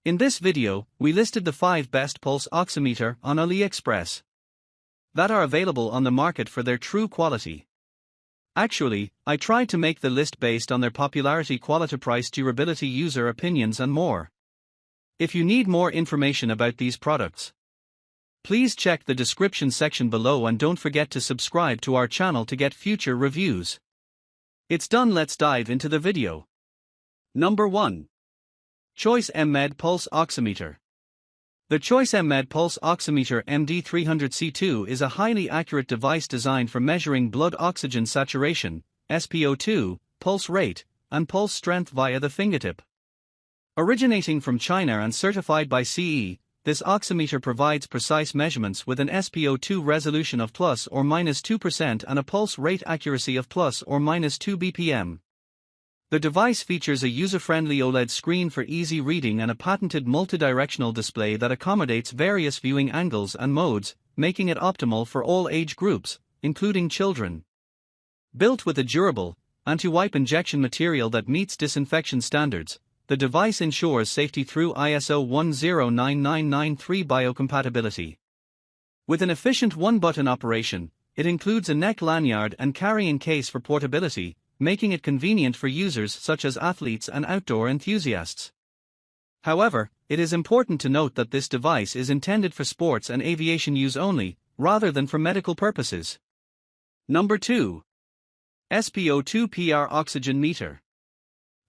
In this video, we listed the 5 best pulse oximeter on AliExpress that are available on the market for their true quality. Actually, I tried to make the list based on their popularity, quality, price, durability, user opinions and more. If you need more information about these products, please check the description section below and don't forget to subscribe to our channel to get future reviews. It's done, let's dive into the video. Number 1. ChoiceMED Pulse Oximeter. The ChoiceMED Pulse Oximeter MD300C2 is a highly accurate device designed for measuring blood oxygen saturation, SpO2, pulse rate, and pulse strength via the fingertip. Originating from China and certified by CE, this oximeter provides precise measurements with an SpO2 resolution of ±2% and a pulse rate accuracy of ±2 bpm. The device features a user-friendly OLED screen for easy reading and a patented multidirectional display that accommodates various viewing angles and modes, making it optimal for all age groups, including children. Built with a durable, anti-wipe injection material that meets disinfection standards, the device ensures safety through ISO 109993 biocompatibility. With an efficient one-button operation, it includes a neck lanyard and carrying case for portability, making it convenient for users such as athletes and outdoor enthusiasts. However, it is important to note that this device is intended for sports and aviation use only, rather than for medical purposes. Number 2. SpO2 PR Oxygen Meter.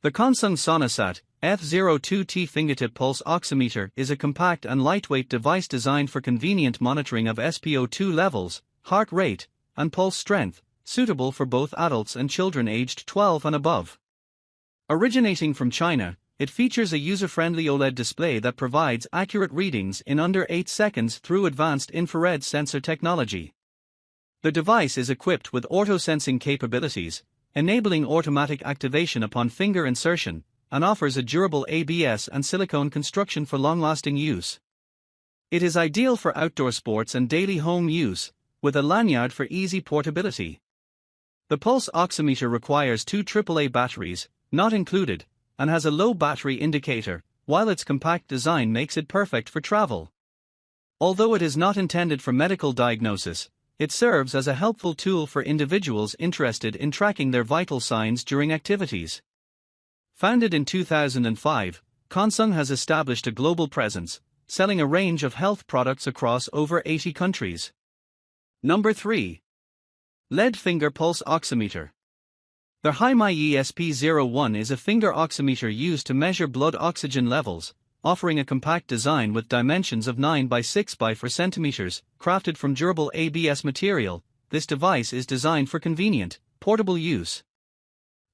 The Consung Sonosat F02T Fingertip Pulse Oximeter is a compact and lightweight device designed for convenient monitoring of SpO2 levels, heart rate, and pulse strength, suitable for both adults and children aged 12 and above. Originating from China, it features a user-friendly OLED display that provides accurate readings in under 8 seconds through advanced infrared sensor technology. The device is equipped with auto-sensing capabilities, enabling automatic activation upon finger insertion, and offers a durable ABS and silicone construction for long-lasting use. It is ideal for outdoor sports and daily home use, with a lanyard for easy portability. The pulse oximeter requires 2 AAA batteries, not included, and has a low battery indicator, while its compact design makes it perfect for travel. Although it is not intended for medical diagnosis, it serves as a helpful tool for individuals interested in tracking their vital signs during activities. Founded in 2005, Consung has established a global presence, selling a range of health products across over 80 countries. Number 3. LED Finger Pulse Oximeter. The HealthTree ESP01 is a finger oximeter used to measure blood oxygen levels, offering a compact design with dimensions of 9 by 6 by 4 cm, crafted from durable ABS material. This device is designed for convenient, portable use.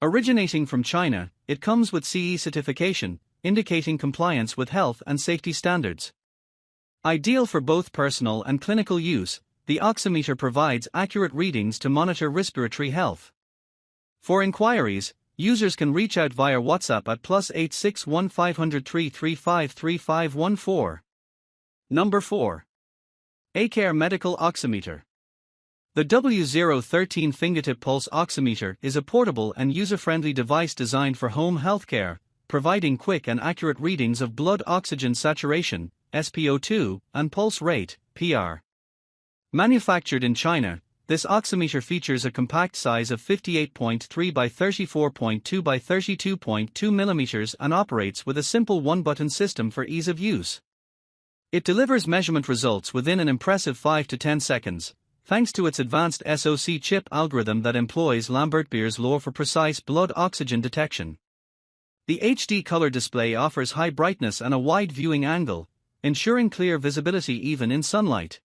Originating from China, it comes with CE certification, indicating compliance with health and safety standards. Ideal for both personal and clinical use, the oximeter provides accurate readings to monitor respiratory health. For inquiries, users can reach out via WhatsApp at +861 503 353514. Number 4. AICARE Medical Oximeter. The W013 Fingertip Pulse Oximeter is a portable and user-friendly device designed for home healthcare, providing quick and accurate readings of blood oxygen saturation, SpO2, and pulse rate, PR. Manufactured in China, this oximeter features a compact size of 58.3 by 34.2 by 32.2 mm and operates with a simple one-button system for ease of use. It delivers measurement results within an impressive 5 to 10 seconds, thanks to its advanced SoC chip algorithm that employs Lambert-Beer's law for precise blood oxygen detection. The HD color display offers high brightness and a wide viewing angle, ensuring clear visibility even in sunlight.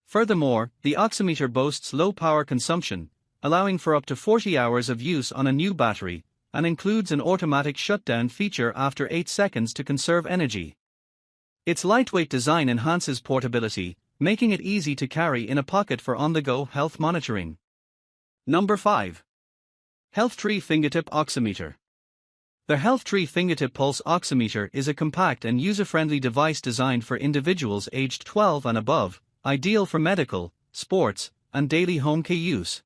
Furthermore, the oximeter boasts low power consumption, allowing for up to 40 hours of use on a new battery, and includes an automatic shutdown feature after 8 seconds to conserve energy. Its lightweight design enhances portability, making it easy to carry in a pocket for on-the-go health monitoring. Number 5. HealthTree Fingertip Oximeter. The HealthTree Fingertip Pulse Oximeter is a compact and user-friendly device designed for individuals aged 12 and above, ideal for medical, sports, and daily home care use.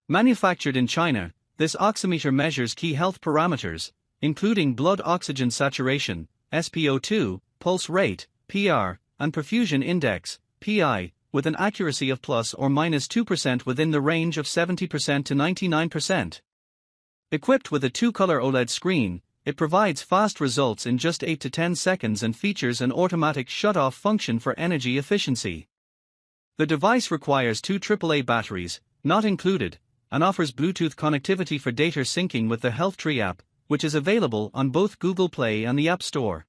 Manufactured in China, this oximeter measures key health parameters, including blood oxygen saturation, SpO2, pulse rate, PR, and perfusion index, PI, with an accuracy of plus or minus 2% within the range of 70% to 99%. Equipped with a 2-color OLED screen, it provides fast results in just 8 to 10 seconds and features an automatic shut-off function for energy efficiency. The device requires 2 AAA batteries, not included, and offers Bluetooth connectivity for data syncing with the HealthTree app, which is available on both Google Play and the App Store.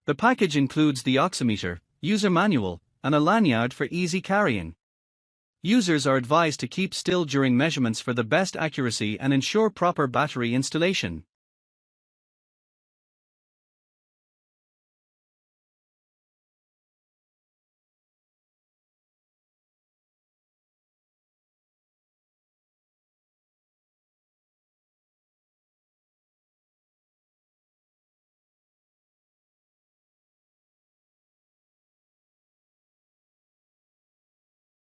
The package includes the oximeter, user manual, and a lanyard for easy carrying. Users are advised to keep still during measurements for the best accuracy and ensure proper battery installation.